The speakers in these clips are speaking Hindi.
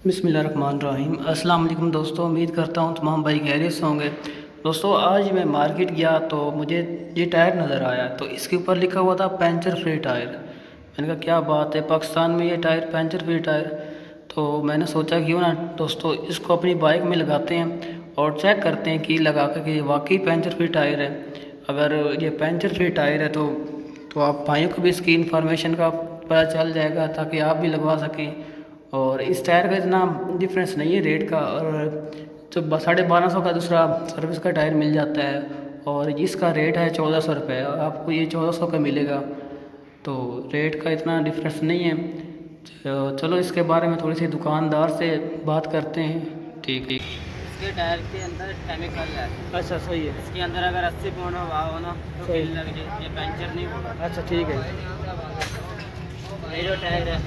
बिस्मिल्लाहिर्रहमानिर्रहीम। अस्सलाम वालेकुम दोस्तों, उम्मीद करता हूँ तमाम भाई खैरियत से होंगे। दोस्तों आज मैं मार्केट गया तो मुझे ये टायर नज़र आया, तो इसके ऊपर लिखा हुआ था पंचर फ्री टायर। मैंने कहा क्या बात है, पाकिस्तान में ये टायर पंचर फ्री टायर। तो मैंने सोचा क्यों ना दोस्तों इसको अपनी बाइक में लगाते हैं और चेक करते हैं कि लगा कर कि ये वाकई पंचर फ्री टायर है। अगर ये पंचर फ्री टायर है तो आप भाइयों को भी इसकी इन्फॉर्मेशन का पता चल जाएगा ताकि आप भी लगवा सकें। और इस टायर का इतना डिफरेंस नहीं है रेट का, और जो 1250 का दूसरा सर्विस का टायर मिल जाता है और इसका रेट है 1400 रुपये, आपको ये 1400 का मिलेगा। तो रेट का इतना डिफरेंस नहीं है। चलो इसके बारे में थोड़ी सी दुकानदार से बात करते हैं। ठीक ठीक। इसके टायर के अंदर केमिकल है। अच्छा सही है। इसके अंदर अगर 80 पौंड हवा हो ना तो सही। किल लग जाए, ये पंचर नहीं होगा। अच्छा ठीक है। ये जो टायर है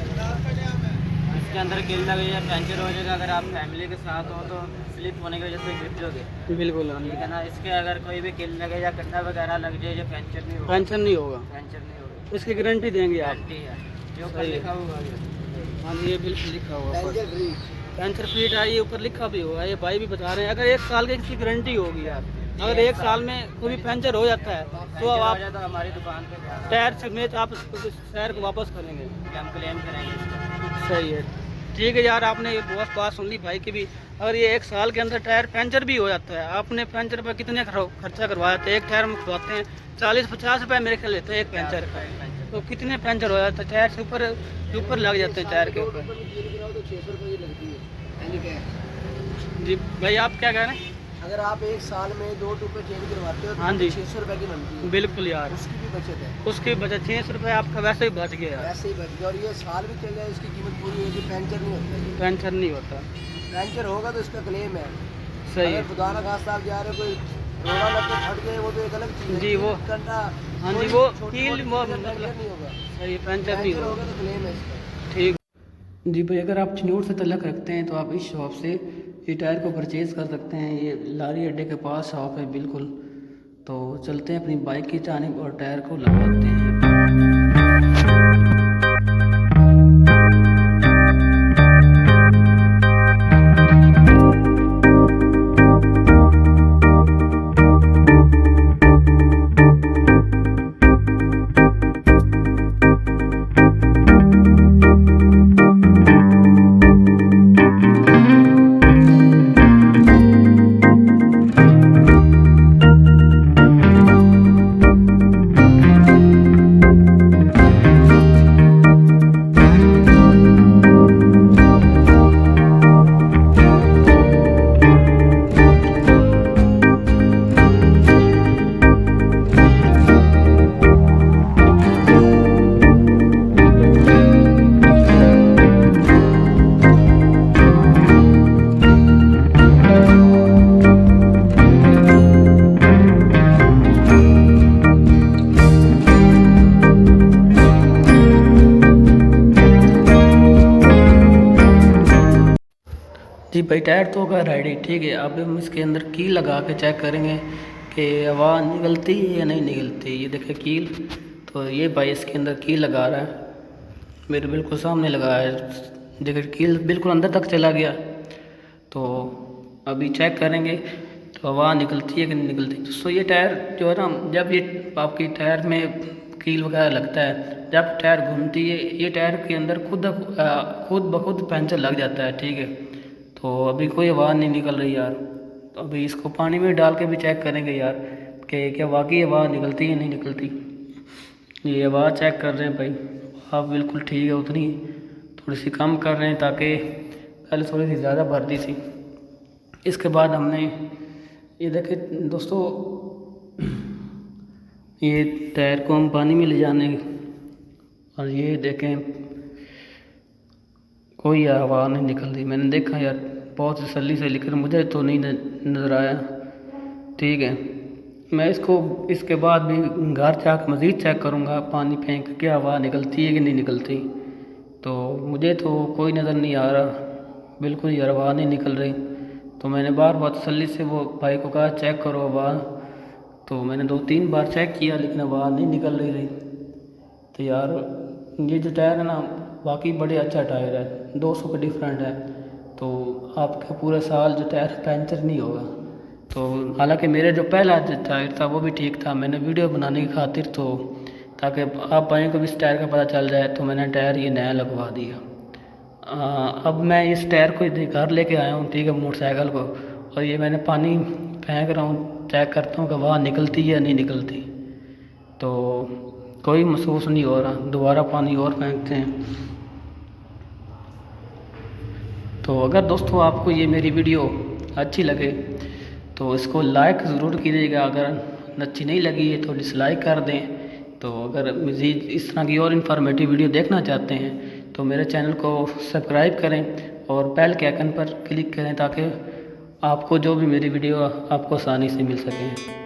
इसके अंदर किल लग जाए, पंचर हो जाएगा। अगर आप फैमिली के साथ हो तो स्लिप होने की वजह से गिर जाओगे। बिल्कुल ठीक है ना। इसके अगर कोई भी किल लगे या कंडा वगैरह लग जाए, ये पंचर नहीं होगा। पेंशन नहीं होगा, पंचर नहीं होगा। इसकी गारंटी देंगे आप? गारंटी है जो ऊपर सही है। लिखा हुआ है। हाँ ये बिल्कुल लिखा हुआ पेंचर फ्री टायर, ये ऊपर लिखा भी होगा। ये भाई भी बता रहे हैं अगर 1 साल की इसकी गारंटी होगी यार। अगर 1 साल में कोई भी पंचर हो जाता है तो पंचर आप हो जाए तो हमारी दुकान पे जाना, टायर समेत आप शहर को वापस करेंगे। हम क्लेम करेंगे इसका। सही है। ठीक है यार, आपने ये बहुत बात सुन ली भाई की भी। अगर ये 1 साल के अंदर टायर पंचर भी हो जाता है, आपने पंचर पर कितने खर्चा करवाया था? एक टायर में खुलवाते हैं 40-50 रुपये मेरे ख्याल लेते हैं एक पंचर का। तो कितने पंचर हो जाते हैं? टायर से ऊपर लग जाते हैं टायर के ऊपर। जी भाई आप क्या कह रहे हैं? अगर आप 1 साल में 2 टूपे चेंज करवाते हो तो हाँ जी। 600 रुपये की बनती है। बिल्कुल यार, उसकी भी बचत है, उसकी बचत 600 रुपये आपका वैसे ही बच गया यार। वैसे ही बच गया। और ये साल भी चल जाए इसकी कीमत पूरी होगी, पंचर नहीं होता है। पेंशन नहीं होता। पंचर होगा तो इसका क्लेम है। सही अगर है। खुदा ना खास्ता आप जा रहे हो, कोई रोड़ा लग के फट गए, वो तो एक अलग चीज़ है। जी, वो कंडा, हाँ जी, कोई वो छोटी कील मोटी वो चीज़ है, मतलब पंचर नहीं होगा। सही पेंशन नहीं पंचर होगा। होगा तो क्लेम है इसका। ठीक जी भाई, अगर आप चिन्नौर से तल्लक रखते हैं तो आप इस शॉप से ये टायर को परचेज़ कर सकते हैं। ये लारी अड्डे के पास शॉप है बिल्कुल। तो चलते हैं अपनी बाइक की जानिब और टायर को लगाते हैं। जी भाई, टायर तो होगा रेडी। ठीक है, अब हम इसके अंदर कील लगा के चेक करेंगे कि हवा निकलती है या नहीं निकलती। ये देखे कील, तो ये भाई इसके अंदर कील लगा रहा है, मेरे बिल्कुल सामने लगा है। देखिए कील बिल्कुल अंदर तक चला गया। तो अभी चेक करेंगे तो हवा निकलती है कि नहीं निकलती। दोस्तों ये टायर जो है ना, जब ये आपकी टायर में कील वगैरह लगता है, जब टायर घूमती है, ये टायर के अंदर खुद ब खुद पंचर लग जाता है। ठीक है, तो अभी कोई हवा नहीं निकल रही यार। तो अभी इसको पानी में डाल के भी चेक करेंगे यार कि क्या वाकई हवा निकलती है नहीं निकलती। ये हवा चेक कर रहे हैं भाई, हवा बिल्कुल ठीक है, उतनी थोड़ी सी कम कर रहे हैं ताकि पहले थोड़ी सी ज़्यादा भरती थी। इसके बाद हमने ये देखे दोस्तों, ये टायर को हम पानी में ले जाने, और ये देखें कोई हवा नहीं निकल रही। मैंने देखा यार बहुत तसल्ली से, लेकिन मुझे तो नहीं नज़र आया। ठीक है, मैं इसको इसके बाद भी घर जाकर मज़ीद चेक करूँगा, पानी फेंक के हवा निकलती है कि नहीं निकलती। तो मुझे तो कोई नज़र नहीं आ रहा, बिल्कुल यार हवा नहीं निकल रही। तो मैंने बार बार तसल्ली से वो भाई को कहा चेक करो हवा। तो मैंने 2-3 बार चेक किया लेकिन हवा नहीं निकल रही। तो यार ये जो टायर है ना, वाकई बड़े अच्छा टायर है, 200 का डिफरेंट है। तो आपका पूरे साल जो टायर पंचर नहीं होगा। तो हालांकि मेरे जो पहला जो टायर था वो भी ठीक था, मैंने वीडियो बनाने की खातिर तो ताकि आप भाइयों को भी इस टायर का पता चल जाए तो मैंने टायर ये नया लगवा दिया। अब मैं इस टायर को घर लेके आया हूँ, ठीक है, मोटरसाइकिल को, और ये मैंने पानी फेंक रहा हूँ, चेक करता हूँ कि हवा निकलती है या नहीं निकलती। तो कोई महसूस नहीं हो रहा, दोबारा पानी और फेंकते हैं। तो अगर दोस्तों आपको ये मेरी वीडियो अच्छी लगे तो इसको लाइक ज़रूर कीजिएगा, अगर अच्छी नहीं लगी है तो डिसलाइक कर दें। तो अगर मज़ीद इस तरह की और इन्फॉर्मेटिव वीडियो देखना चाहते हैं तो मेरे चैनल को सब्सक्राइब करें और बेल के आइकन पर क्लिक करें ताकि आपको जो भी मेरी वीडियो आपको आसानी से मिल सके।